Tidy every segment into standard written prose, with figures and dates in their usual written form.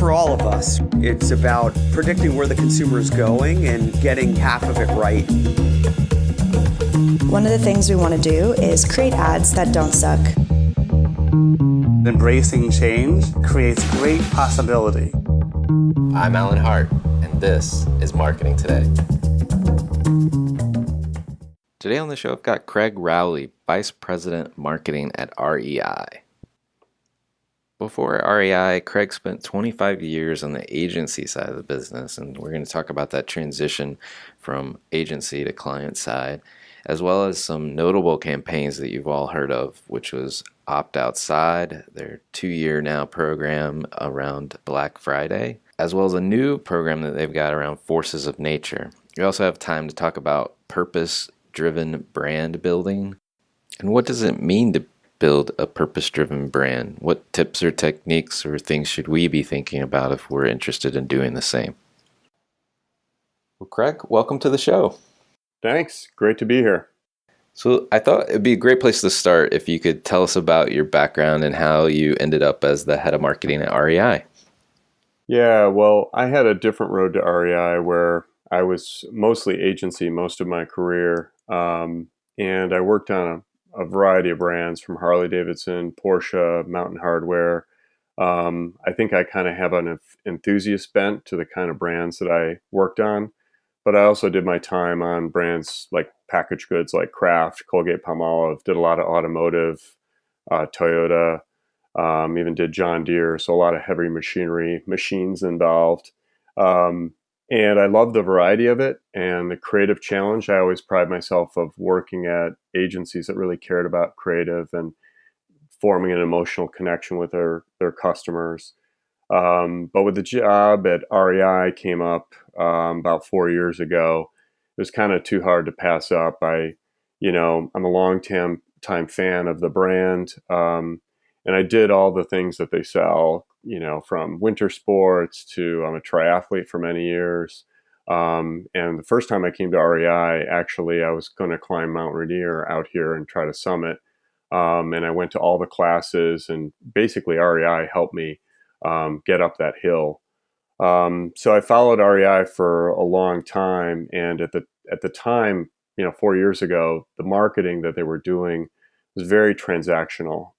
for all of us. It's about predicting where the consumer is going and getting half of it right. One of the things we want to do is create ads that don't suck. Embracing change creates great possibility. I'm Alan Hart, and this is Marketing Today. Today on the show, I've got Craig Rowley, Vice President Marketing at REI. Before REI, Craig spent 25 years on the agency side of the business, and we're going to talk about that transition from agency to client side, as well as some notable campaigns that you've all heard of, which was OptOutside, their 2-year now program around Black Friday, as well as a new program that they've got around Forces of Nature. We also have time to talk about purpose-driven brand building. And what does it mean to build a purpose-driven brand? What tips or techniques or things should we be thinking about if we're interested in doing the same? Well, Craig, welcome to the show. Thanks. Great to be here. So I thought it'd be a great place to start if you could tell us about your background and how you ended up as the head of marketing at REI. Yeah, well, I had a different road to REI where I was mostly agency most of my career. And I worked on a variety of brands from Harley Davidson, Porsche, Mountain Hardwear. I think I kind of have an enthusiast bent to the kind of brands that I worked on. But I also did my time on brands like packaged goods like Kraft, Colgate-Palmolive, did a lot of automotive, Toyota, even did John Deere. So a lot of heavy machinery, machines involved. And I love the variety of it and the creative challenge. I always pride myself of working at agencies that really cared about creative and forming an emotional connection with their customers. But with the job at REI came up about 4 years ago, it was kind of too hard to pass up. I'm a long-time fan of the brand, and I did all the things that they sell, from winter sports to I'm a triathlete for many years. And the first time I came to REI, actually, I was going to climb Mount Rainier out here and try to summit. And I went to all the classes, and basically REI helped me get up that hill. So I followed REI for a long time, and at the time, 4 years ago, the marketing that they were doing was very transactional,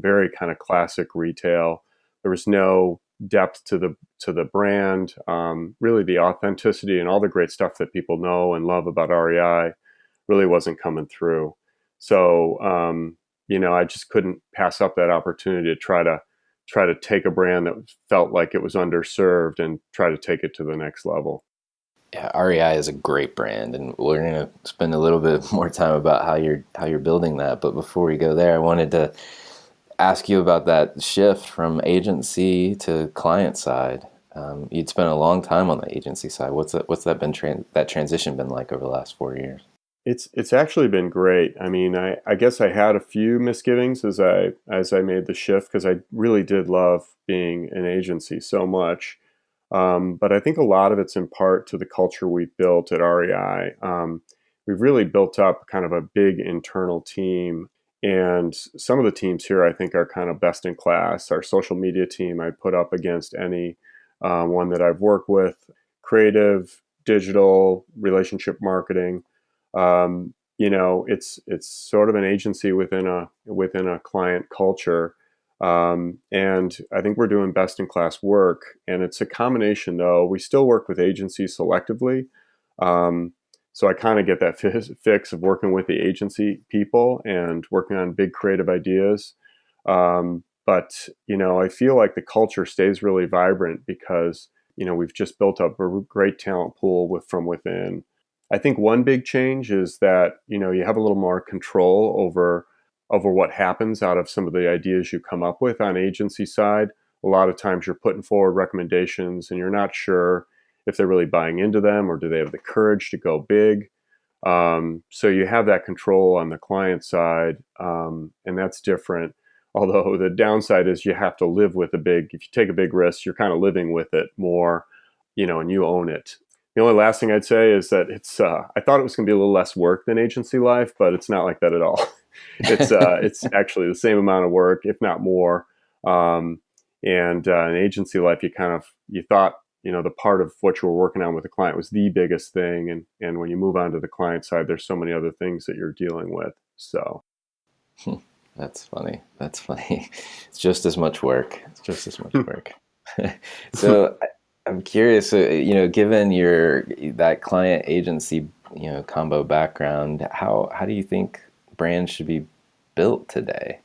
very kind of classic retail. There was no depth to the brand. Really, the authenticity and all the great stuff that people know and love about REI really wasn't coming through. So I just couldn't pass up that opportunity to try to take a brand that felt like it was underserved and try to take it to the next level. Yeah, REI is a great brand, and we're going to spend a little bit more time about how you're building that. But before we go there, I wanted to ask you about that shift from agency to client side. You'd spent a long time on the agency side. What's that been that transition been like over the last 4 years? It's actually been great. I mean, I guess I had a few misgivings as I made the shift, because I really did love being an agency so much. But I think a lot of it's in part to the culture we've built at REI. We've really built up kind of a big internal team, and some of the teams here I think are kind of best in class. Our social media team I put up against any one that I've worked with. Creative, digital, relationship marketing. It's sort of an agency within a client culture. And I think we're doing best in class work, and it's a combination though. We still work with agencies selectively. So I kind of get that fix of working with the agency people and working on big creative ideas. But I feel like the culture stays really vibrant because, we've just built up a great talent pool from within. I think one big change is that, you have a little more control over what happens out of some of the ideas you come up with on agency side. A lot of times you're putting forward recommendations and you're not sure if they're really buying into them or do they have the courage to go big. So you have that control on the client side, and that's different. Although the downside is you have to live with if you take a big risk, you're kind of living with it more, and you own it. The only last thing I'd say is that I thought it was going to be a little less work than agency life, but it's not like that at all. It's actually the same amount of work, if not more. And in agency life, you thought, the part of what you were working on with the client was the biggest thing. And when you move on to the client side, there's so many other things that you're dealing with. So That's funny. That's funny. It's just as much work. It's just as much work. So I'm curious, given that client agency, combo background, how do you think brands should be built today?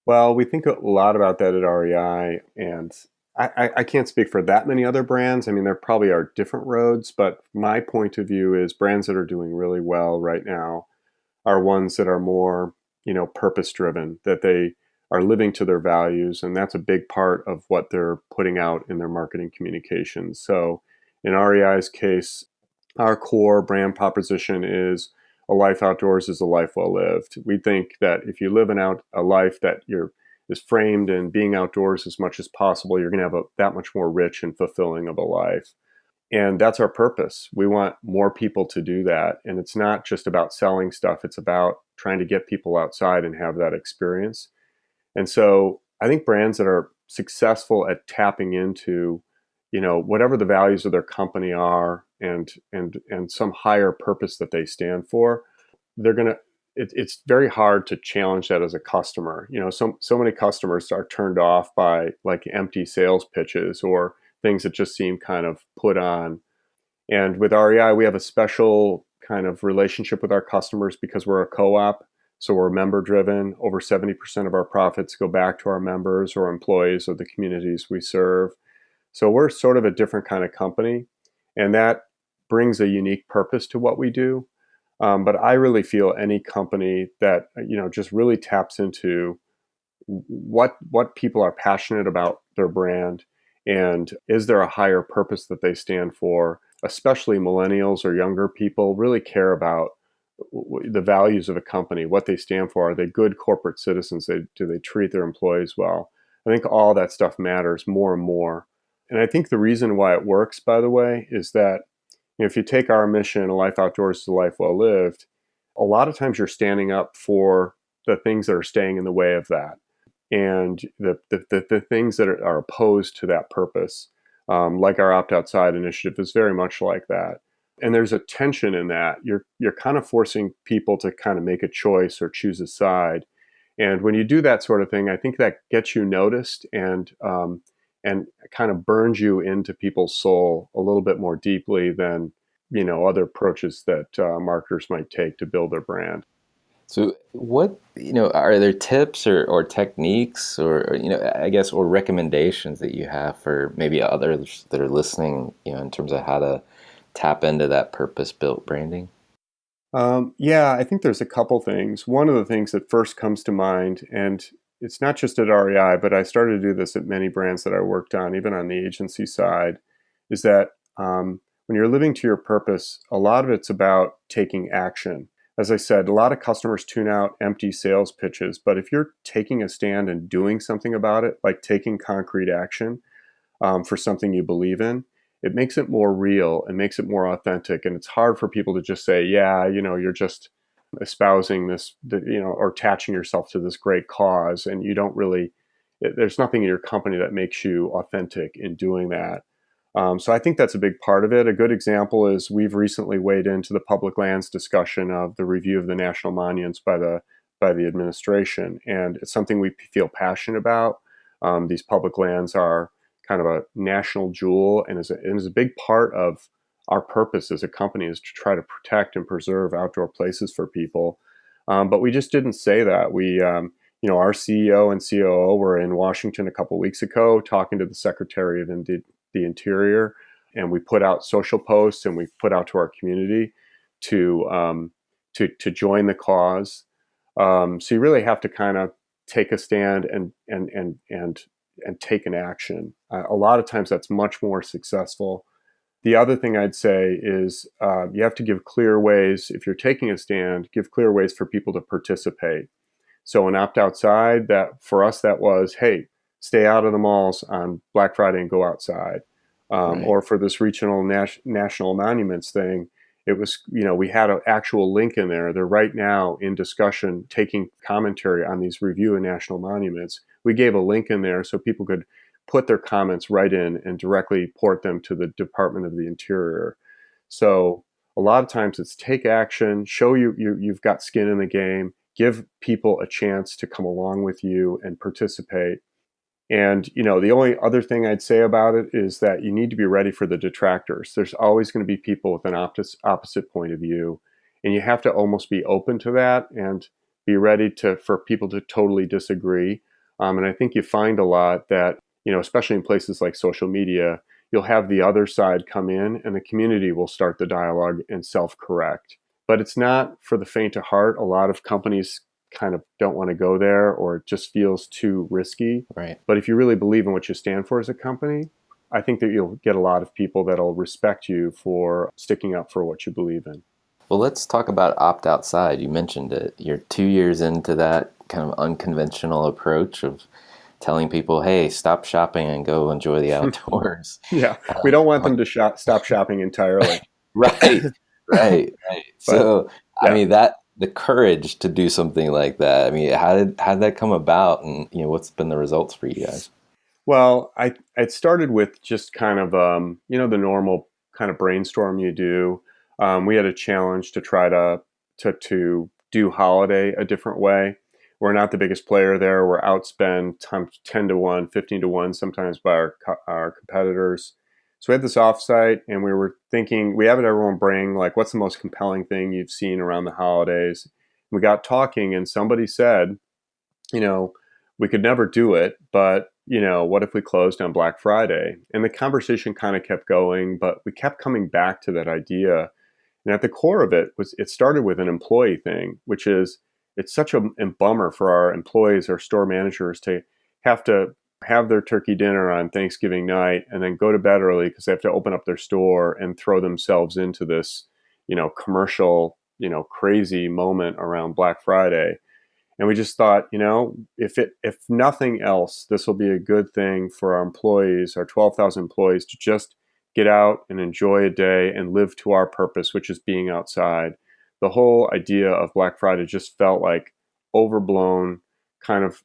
Well, we think a lot about that at REI, and I can't speak for that many other brands. I mean, there probably are different roads, but my point of view is brands that are doing really well right now are ones that are more, purpose driven, that they are living to their values. And that's a big part of what they're putting out in their marketing communications. So in REI's case, our core brand proposition is a life outdoors is a life well lived. We think that if you live a life that is framed in being outdoors as much as possible, you're going to have that much more rich and fulfilling of a life. And that's our purpose. We want more people to do that. And it's not just about selling stuff. It's about trying to get people outside and have that experience. And so I think brands that are successful at tapping into, whatever the values of their company are and some higher purpose that they stand for, it's very hard to challenge that as a customer. So many customers are turned off by like empty sales pitches or things that just seem kind of put on. And with REI, we have a special kind of relationship with our customers because we're a co-op. So we're member driven. Over 70% of our profits go back to our members or employees of the communities we serve. So we're sort of a different kind of company. And that brings a unique purpose to what we do. But I really feel any company that, just really taps into what people are passionate about their brand, and is there a higher purpose that they stand for, especially millennials or younger people really care about the values of a company, what they stand for. Are they good corporate citizens? Do they treat their employees well? I think all that stuff matters more and more. And I think the reason why it works, by the way, is that if you take our mission, a life outdoors is a life well lived, a lot of times you're standing up for the things that are staying in the way of that. And the things that are opposed to that purpose, like our OptOutside initiative, is very much like that. And there's a tension in that. You're kind of forcing people to kind of make a choice or choose a side. And when you do that sort of thing, I think that gets you noticed and kind of burns you into people's soul a little bit more deeply than other approaches that marketers might take to build their brand. So what, are there tips or techniques or I guess, or recommendations that you have for maybe others that are listening, in terms of how to tap into that purpose-built branding? Yeah, I think there's a couple things. One of the things that first comes to mind, and it's not just at REI, but I started to do this at many brands that I worked on, even on the agency side, is that when you're living to your purpose, a lot of it's about taking action. As I said, a lot of customers tune out empty sales pitches, but if you're taking a stand and doing something about it, like taking concrete action for something you believe in, it makes it more real and makes it more authentic. And it's hard for people to just say, yeah, you're just espousing this, or attaching yourself to this great cause. And you don't really, there's nothing in your company that makes you authentic in doing that. So I think that's a big part of it. A good example is we've recently weighed into the public lands discussion of the review of the national monuments by the administration. And it's something we feel passionate about. These public lands are kind of a national jewel and is a big part of our purpose as a company, is to try to protect and preserve outdoor places for people. But we just didn't say that. We, our CEO and COO were in Washington a couple weeks ago talking to the Secretary of the Interior, and we put out social posts and we put out to our community to join the cause. So you really have to kind of take a stand and take an action. A lot of times that's much more successful. The other thing I'd say is you have to give clear ways, if you're taking a stand, give clear ways for people to participate. So in OptOutside, that for us, that was, hey, stay out of the malls on Black Friday and go outside. Right. Or for this regional national monuments thing, it was, we had an actual link in there. They're right now in discussion, taking commentary on these review of national monuments. we gave a link in there so people could put their comments right in and directly port them to the Department of the Interior. So a lot of times it's take action, show you've got skin in the game, give people a chance to come along with you and participate. And, the only other thing I'd say about it is that you need to be ready for the detractors. There's always going to be people with an opposite point of view. And you have to almost be open to that and be ready for people to totally disagree. And I think you find a lot that, especially in places like social media, you'll have the other side come in and the community will start the dialogue and self-correct. But it's not for the faint of heart. A lot of companies kind of don't want to go there, or it just feels too risky. Right. But if you really believe in what you stand for as a company, I think that you'll get a lot of people that'll respect you for sticking up for what you believe in. Well, let's talk about OptOutside. You mentioned it. You're 2 years into that kind of unconventional approach of telling people, hey, stop shopping and go enjoy the outdoors. Yeah, we don't want them to stop shopping entirely. Right. So, yeah. I mean, the courage to do something like that. I mean, how did that come about, and what's been the results for you guys? Well, I started with just kind of the normal kind of brainstorm you do. We had a challenge to try to do holiday a different way. We're not the biggest player there. We're outspent 10 to 1, 15 to 1 sometimes by our competitors. So we had this offsite, and we were thinking, we have everyone bring, like, what's the most compelling thing you've seen around the holidays? We got talking, and somebody said, we could never do it, but, what if we closed on Black Friday? And the conversation kind of kept going, but we kept coming back to that idea. And at the core of it started with an employee thing, which is, it's such a bummer for our employees or store managers to have their turkey dinner on Thanksgiving night and then go to bed early because they have to open up their store and throw themselves into this, commercial, crazy moment around Black Friday. And we just thought, if nothing else, this will be a good thing for our employees, our 12,000 employees, to just get out and enjoy a day and live to our purpose, which is being outside. The whole idea of Black Friday just felt like overblown, kind of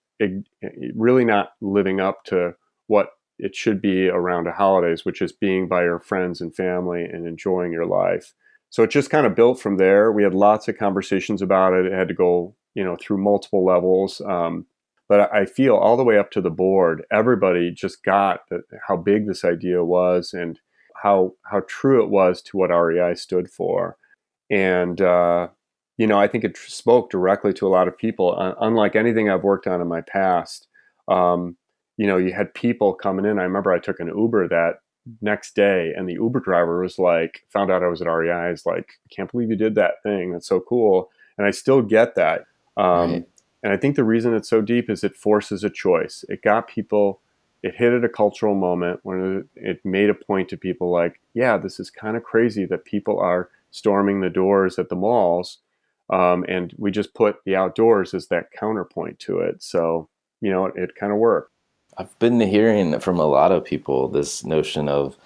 really not living up to what it should be around the holidays, which is being by your friends and family and enjoying your life. So it just kind of built from there. We had lots of conversations about it. It had to go, through multiple levels. But I feel all the way up to the board, everybody just got how big this idea was and how true it was to what REI stood for. And, I think it spoke directly to a lot of people. Unlike anything I've worked on in my past, you had people coming in. I remember I took an Uber that next day, and the Uber driver was like, found out I was at REI. I was like, I can't believe you did that thing. That's so cool. And I still get that. Right. And I think the reason it's so deep is it forces a choice. It got people, it hit at a cultural moment when it made a point to people like, yeah, this is kind of crazy that people are storming the doors at the malls. And we just put the outdoors as that counterpoint to it. So, it kind of worked. I've been hearing from a lot of people this notion of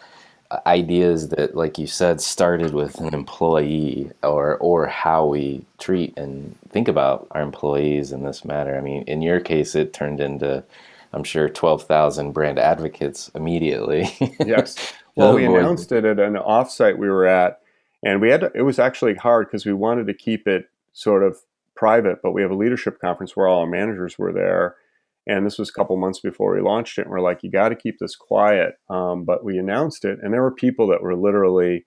ideas that, like you said, started with an employee or how we treat and think about our employees in this matter. I mean, in your case, it turned into, I'm sure, 12,000 brand advocates immediately. Yes. Well, we announced it at an offsite we were at, and it was actually hard because we wanted to keep it sort of private, but we have a leadership conference where all our managers were there. And this was a couple months before we launched it. And we're like, you got to keep this quiet. But we announced it, and there were people that were literally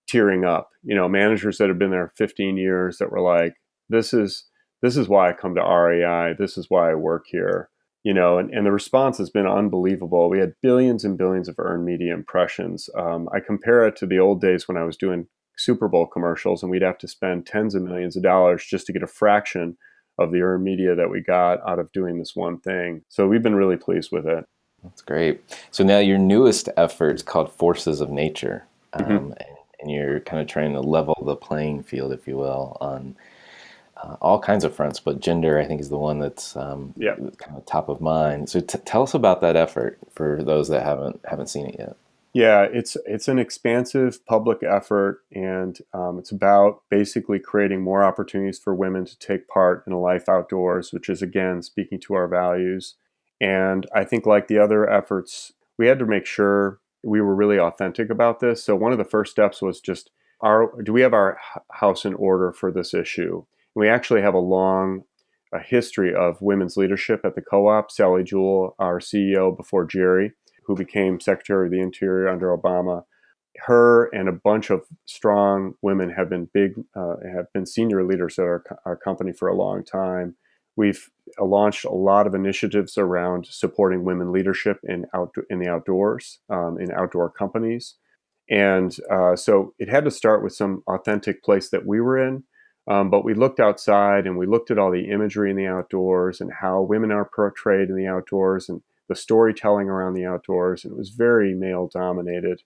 tearing up, managers that had been there 15 years that were like, this is why I come to REI. This is why I work here. And the response has been unbelievable. We had billions and billions of earned media impressions. I compare it to the old days when I was doing Super Bowl commercials, and we'd have to spend tens of millions of dollars just to get a fraction of the earned media that we got out of doing this one thing. So we've been really pleased with it. That's great. So now your newest effort is called Forces of Nature. And you're kind of trying to level the playing field, if you will, on all kinds of fronts, but gender, I think, is the one that's kind of top of mind. So tell us about that effort for those that haven't seen it yet. Yeah, it's an expansive public effort, and it's about basically creating more opportunities for women to take part in a life outdoors, which is, again, speaking to our values. And I think like the other efforts, we had to make sure we were really authentic about this. So one of the first steps was just, do we have our house in order for this issue? We actually have a history of women's leadership at the co-op. Sally Jewell, our CEO before Jerry, who became Secretary of the Interior under Obama, her and a bunch of strong women have been senior leaders at our company for a long time. We've launched a lot of initiatives around supporting women leadership in the outdoors, in outdoor companies. And so it had to start with some authentic place that we were in. But we looked outside and we looked at all the imagery in the outdoors and how women are portrayed in the outdoors and the storytelling around the outdoors. And it was very male dominated.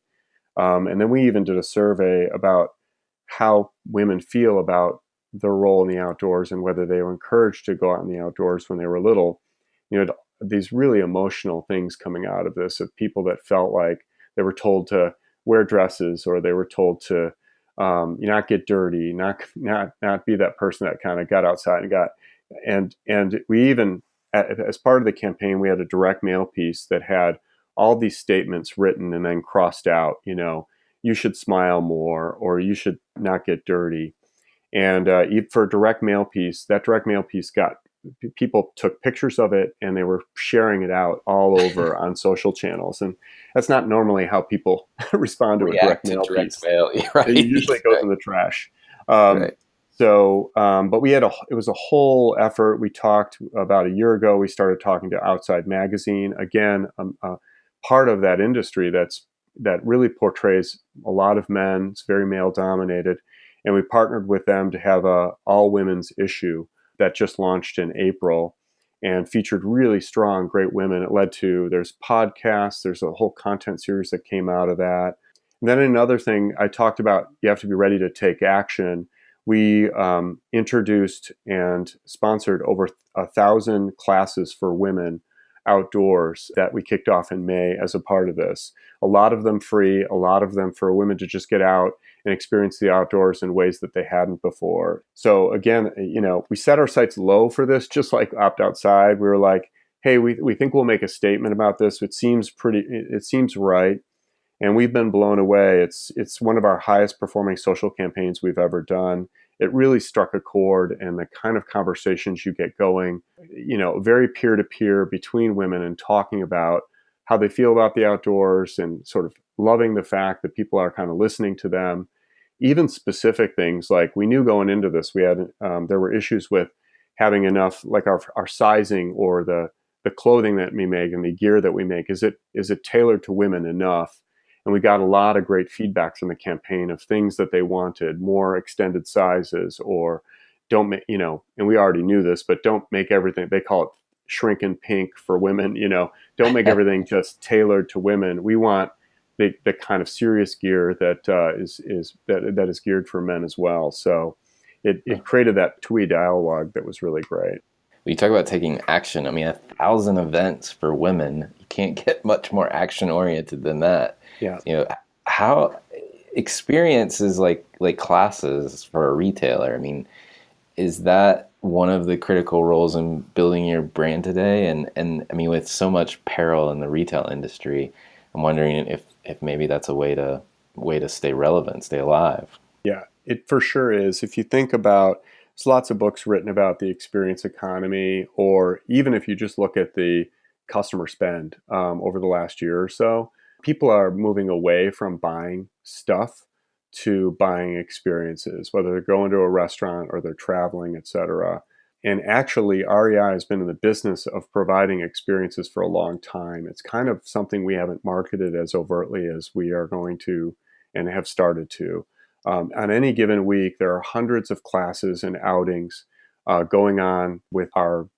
And then we even did a survey about how women feel about their role in the outdoors and whether they were encouraged to go out in the outdoors when they were little. These really emotional things coming out of this, of people that felt like they were told to wear dresses, or they were told to not get dirty, not be that person that kind of got outside and we even, as part of the campaign, we had a direct mail piece that had all these statements written and then crossed out. You should smile more, or you should not get dirty. And for a direct mail piece, that direct mail piece people took pictures of it and they were sharing it out all over on social channels. And that's not normally how people respond to a direct mail piece. Right. It usually goes in the trash. Right. So, but it was a whole effort. We talked about a year ago, we started talking to Outside Magazine, again, part of that industry that really portrays a lot of men. It's very male dominated. And we partnered with them to have a all women's issue that just launched in April and featured really strong, great women. It led to, there's podcasts, there's a whole content series that came out of that. And then another thing I talked about, you have to be ready to take action. We introduced and sponsored over 1,000 classes for women outdoors that we kicked off in May as a part of this. A lot of them free, a lot of them for women to just get out and experience the outdoors in ways that they hadn't before. So again, we set our sights low for this, just like OptOutside. We were like, hey, we think we'll make a statement about this. It seems right. And we've been blown away. It's one of our highest performing social campaigns we've ever done. It really struck a chord, and the kind of conversations you get going, very peer-to-peer between women and talking about how they feel about the outdoors and sort of loving the fact that people are kind of listening to them. Even specific things like, we knew going into this, we had there were issues with having enough, like our sizing or the clothing that we make and the gear that we make. Is it tailored to women enough? And we got a lot of great feedback from the campaign of things that they wanted, more extended sizes, or don't make, and we already knew this, but don't make everything, they call it shrink and pink for women, don't make everything just tailored to women. We want the kind of serious gear that is geared for men as well. So it created that two-way dialogue that was really great. You talk about taking action. I mean, 1,000 events for women, you can't get much more action oriented than that. Yeah. How experiences like classes for a retailer, I mean, is that one of the critical roles in building your brand today? And I mean, with so much peril in the retail industry, I'm wondering if maybe that's a way to stay relevant, stay alive. Yeah, it for sure is. If you think about, there's lots of books written about the experience economy, or even if you just look at the customer spend over the last year or so, people are moving away from buying stuff to buying experiences, whether they're going to a restaurant or they're traveling, et cetera. And actually, REI has been in the business of providing experiences for a long time. It's kind of something we haven't marketed as overtly as we are going to and have started to. On any given week, there are hundreds of classes and outings going on with our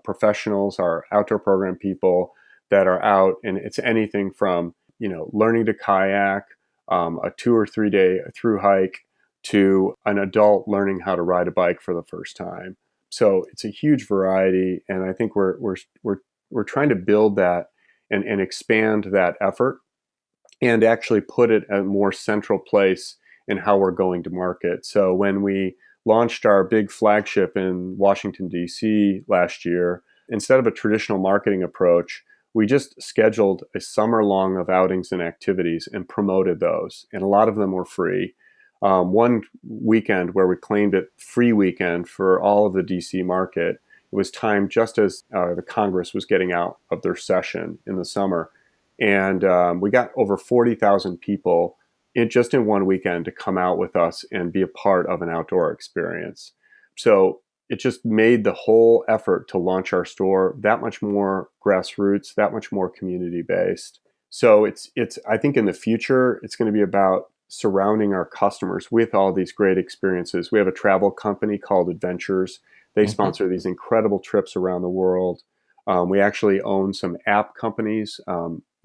professionals, our outdoor program people that are out. And it's anything from, learning to kayak, a 2 or 3 day through hike, to an adult learning how to ride a bike for the first time. So it's a huge variety, and I think we're trying to build that and expand that effort, and actually put it at a more central place in how we're going to market. So when we launched our big flagship in Washington, D.C. last year, instead of a traditional marketing approach, we just scheduled a summer long of outings and activities and promoted those. And a lot of them were free. One weekend where we claimed it free weekend for all of the DC market, it was timed just as the Congress was getting out of their session in the summer. And we got over 40,000 people just in one weekend to come out with us and be a part of an outdoor experience. So it just made the whole effort to launch our store that much more grassroots, that much more community-based. So it's I think in the future, it's going to be about surrounding our customers with all these great experiences. We have a travel company called Adventures. They sponsor these incredible trips around the world. We actually own some app companies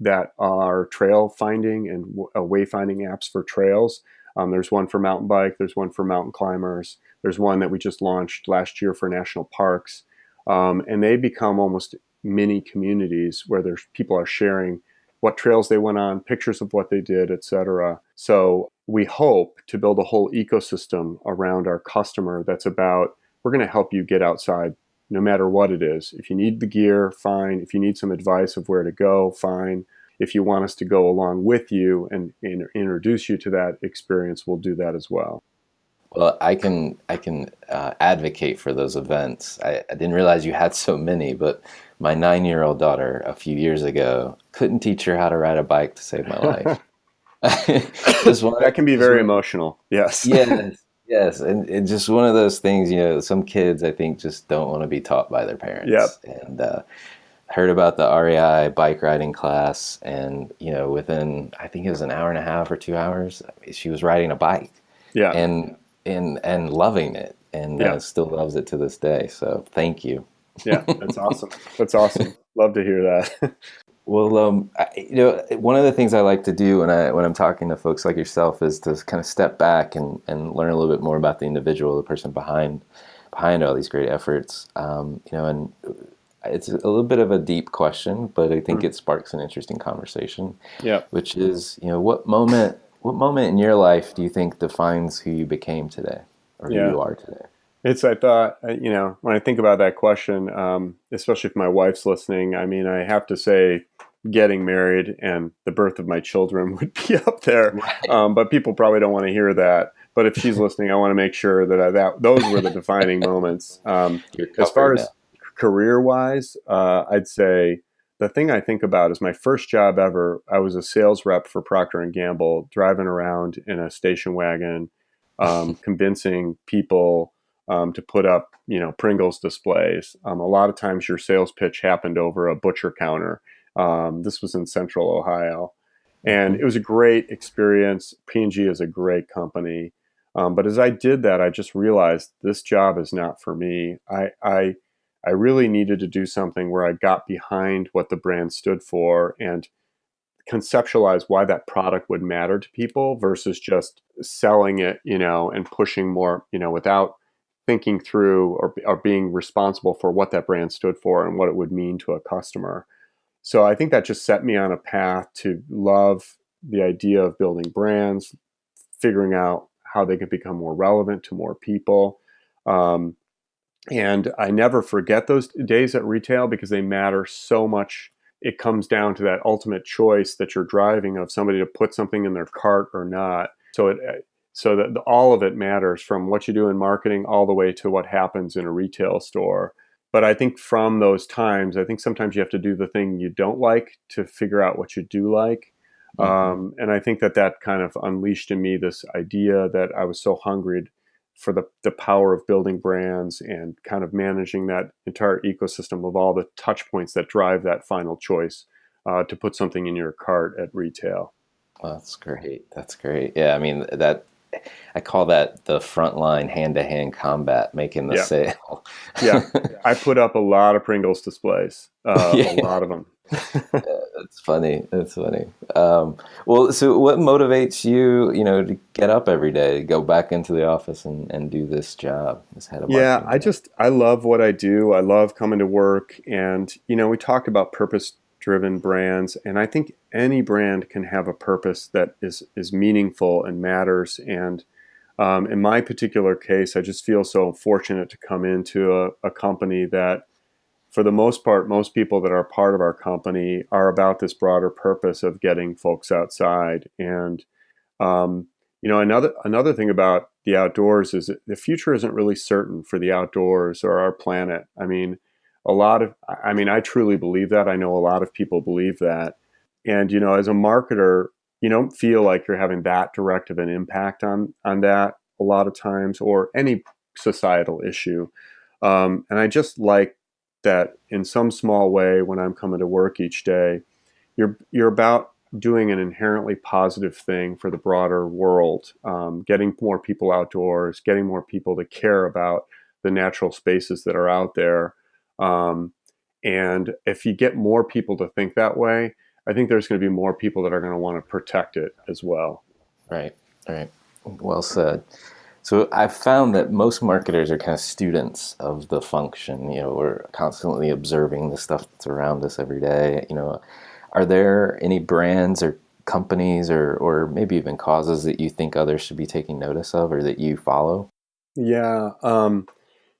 that are trail finding and wayfinding apps for trails. There's one for mountain bike. There's one for mountain climbers. There's one that we just launched last year for national parks. And they become almost mini communities where people are sharing what trails they went on, pictures of what they did, etc. So we hope to build a whole ecosystem around our customer that's about, we're going to help you get outside no matter what it is. If you need the gear, fine. If you need some advice of where to go, fine. If you want us to go along with you and introduce you to that experience, we'll do that as well. Well, I can advocate for those events. I didn't realize you had so many, but my 9-year-old daughter a few years ago couldn't teach her how to ride a bike to save my life. That can be very emotional. Yes. Yes, and it's just one of those things. Some kids I think just don't want to be taught by their parents. Yep. And heard about the REI bike riding class, and within, I think it was an hour and a half or 2 hours, she was riding a bike. Yeah. And loving it, and still loves it to this day. So thank you. Yeah, that's awesome. That's awesome. Love to hear that. Well, one of the things I like to do when I'm talking to folks like yourself is to kind of step back and learn a little bit more about the individual, the person behind all these great efforts. And it's a little bit of a deep question, but I think it sparks an interesting conversation. Yeah. Which is, what moment in your life do you think defines who you became today, or who you are today? I thought, when I think about that question, especially if my wife's listening, I mean, I have to say getting married and the birth of my children would be up there. Right. But people probably don't want to hear that. But if she's listening, I want to make sure that those were the defining moments. As far as career-wise, I'd say the thing I think about is my first job ever. I was a sales rep for Procter & Gamble, driving around in a station wagon, convincing people to put up, Pringles displays. A lot of times your sales pitch happened over a butcher counter. This was in Central Ohio. And it was a great experience. P&G is a great company. But as I did that, I just realized this job is not for me. I really needed to do something where I got behind what the brand stood for and conceptualize why that product would matter to people versus just selling it, and pushing more, without thinking through or being responsible for what that brand stood for and what it would mean to a customer. So I think that just set me on a path to love the idea of building brands, figuring out how they could become more relevant to more people. And I never forget those days at retail because they matter so much. It comes down to that ultimate choice that you're driving of somebody to put something in their cart or not. So that all of it matters, from what you do in marketing all the way to what happens in a retail store. But I think from those times, I think sometimes you have to do the thing you don't like to figure out what you do like. And I think that kind of unleashed in me this idea that I was so hungry for the power of building brands and kind of managing that entire ecosystem of all the touch points that drive that final choice to put something in your cart at retail. Well, that's great. That's great. Yeah, I mean, I call that the frontline hand-to-hand combat, making the sale. Yeah, I put up a lot of Pringles displays, a lot of them. That's funny. That's funny. Well, so what motivates you, to get up every day, to go back into the office and do this job as head of marketing? I love what I do. I love coming to work. And, we talked about purpose-driven brands, and I think any brand can have a purpose that is meaningful and matters. And in my particular case, I just feel so fortunate to come into a company that for the most part, most people that are part of our company are about this broader purpose of getting folks outside. And another thing about the outdoors is that the future isn't really certain for the outdoors or our planet. I truly believe that. I know a lot of people believe that. And, as a marketer, you don't feel like you're having that direct of an impact on that a lot of times, or any societal issue. And I just like that in some small way, when I'm coming to work each day, you're about doing an inherently positive thing for the broader world, getting more people outdoors, getting more people to care about the natural spaces that are out there. And if you get more people to think that way, I think there's going to be more people that are going to want to protect it as well. Right, right. Well said. So I've found that most marketers are kind of students of the function. We're constantly observing the stuff that's around us every day. Are there any brands or companies or maybe even causes that you think others should be taking notice of or that you follow? Yeah.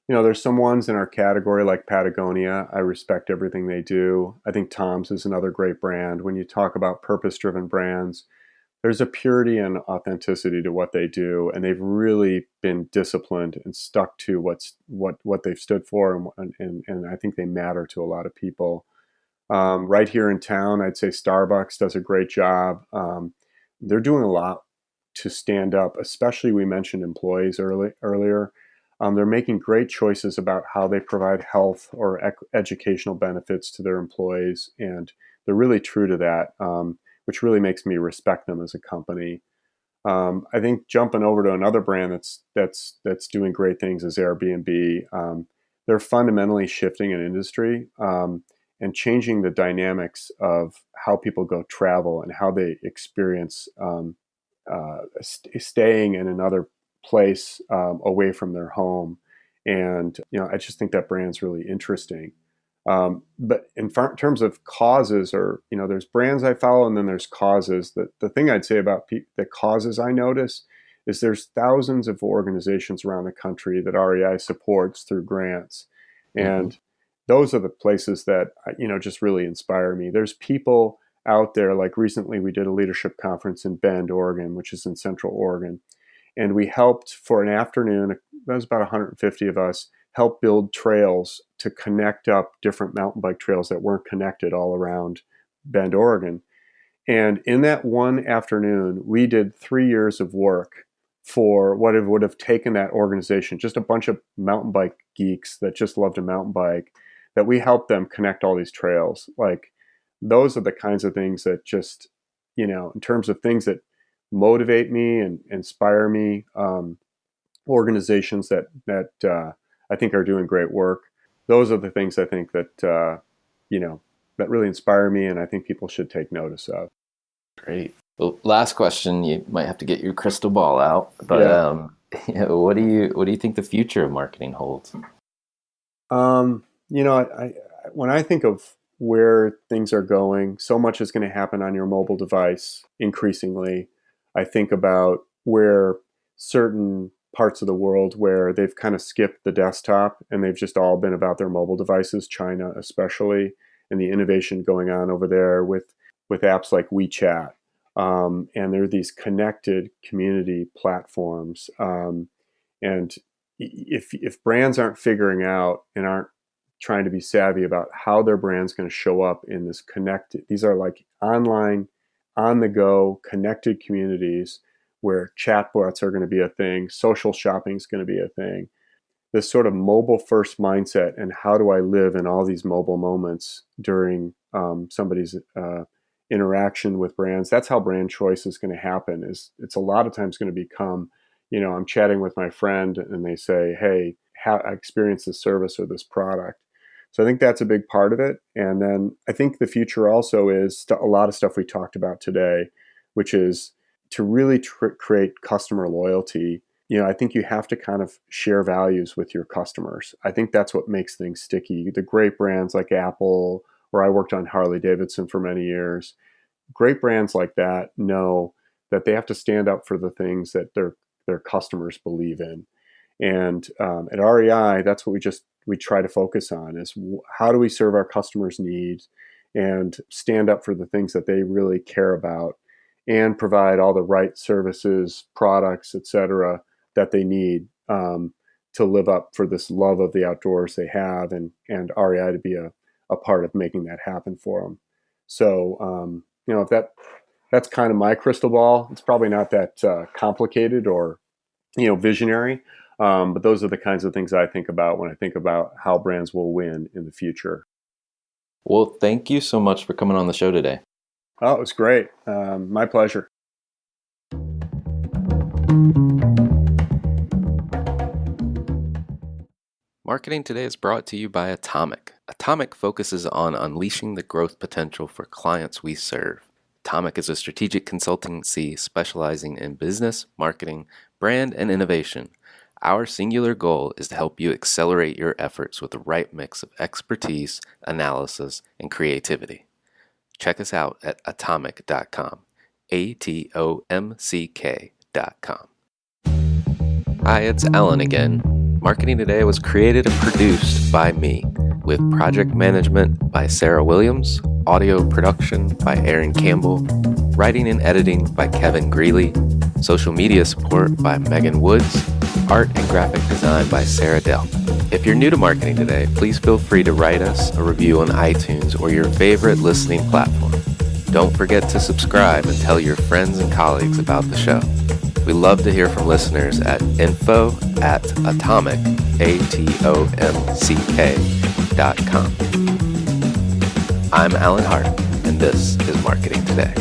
There's some ones in our category like Patagonia. I respect everything they do. I think Tom's is another great brand. When you talk about purpose-driven brands, there's a purity and authenticity to what they do, and they've really been disciplined and stuck to what they've stood for, and I think they matter to a lot of people. Right here in town, I'd say Starbucks does a great job. They're doing a lot to stand up, especially we mentioned employees earlier. They're making great choices about how they provide health or educational benefits to their employees, and they're really true to that, which really makes me respect them as a company. I think jumping over to another brand that's doing great things is Airbnb. They're fundamentally shifting an industry and changing the dynamics of how people go travel and how they experience staying in another place away from their home. And, I just think that brand's really interesting. But in terms of causes, or, there's brands I follow and then there's causes. The thing I'd say about the causes I notice is there's thousands of organizations around the country that REI supports through grants. And those are the places that, just really inspire me. There's people out there, like recently we did a leadership conference in Bend, Oregon, which is in Central Oregon. And we helped for an afternoon, that was about 150 of us, help build trails to connect up different mountain bike trails that weren't connected all around Bend, Oregon. And in that one afternoon, we did 3 years of work for what it would have taken that organization, just a bunch of mountain bike geeks that just loved a mountain bike, that we helped them connect all these trails. Like, those are the kinds of things that just, in terms of things that motivate me and inspire me, organizations that I think are doing great work. Those are the things I think that that really inspire me, and I think people should take notice of. Great. Well, last question. You might have to get your crystal ball out, but what do you think the future of marketing holds? When I think of where things are going, so much is going to happen on your mobile device increasingly. I think about where certain parts of the world where they've kind of skipped the desktop and they've just all been about their mobile devices, China especially, and the innovation going on over there with apps like WeChat. And there are these connected community platforms. And if brands aren't figuring out and aren't trying to be savvy about how their brand's going to show up in this connected, these are like online, on the go, connected communities where chatbots are going to be a thing, social shopping is going to be a thing. This sort of mobile first mindset, and how do I live in all these mobile moments during somebody's interaction with brands, that's how brand choice is going to happen. It's a lot of times going to become, I'm chatting with my friend and they say, hey, I experienced this service or this product. So I think that's a big part of it. And then I think the future also is a lot of stuff we talked about today, which is to really create customer loyalty. I think you have to kind of share values with your customers. I think that's what makes things sticky. The great brands like Apple, or I worked on Harley Davidson for many years, great brands like that know that they have to stand up for the things that their customers believe in. And at REI, that's what we just we try to focus on is how do we serve our customers' needs and stand up for the things that they really care about and provide all the right services, products, etc., that they need to live up for this love of the outdoors they have, and REI to be a part of making that happen for them. So, if that's kind of my crystal ball. It's probably not that complicated or, visionary, but those are the kinds of things I think about when I think about how brands will win in the future. Well, thank you so much for coming on the show today. Oh, it was great. My pleasure. Marketing Today is brought to you by Atomic. Atomic focuses on unleashing the growth potential for clients we serve. Atomic is a strategic consultancy specializing in business, marketing, brand, and innovation. Our singular goal is to help you accelerate your efforts with the right mix of expertise, analysis, and creativity. Check us out at atomic.com, ATOMCK.com. Hi, it's Alan again. Marketing Today was created and produced by me, with project management by Sarah Williams, audio production by Aaron Campbell, writing and editing by Kevin Greeley, social media support by Megan Woods, art and graphic design by Sarah Dell. If you're new to Marketing Today, please feel free to write us a review on iTunes or your favorite listening platform. Don't forget to subscribe and tell your friends and colleagues about the show. We love to hear from listeners at info@atomic.com. I'm Alan Hart, and this is Marketing Today.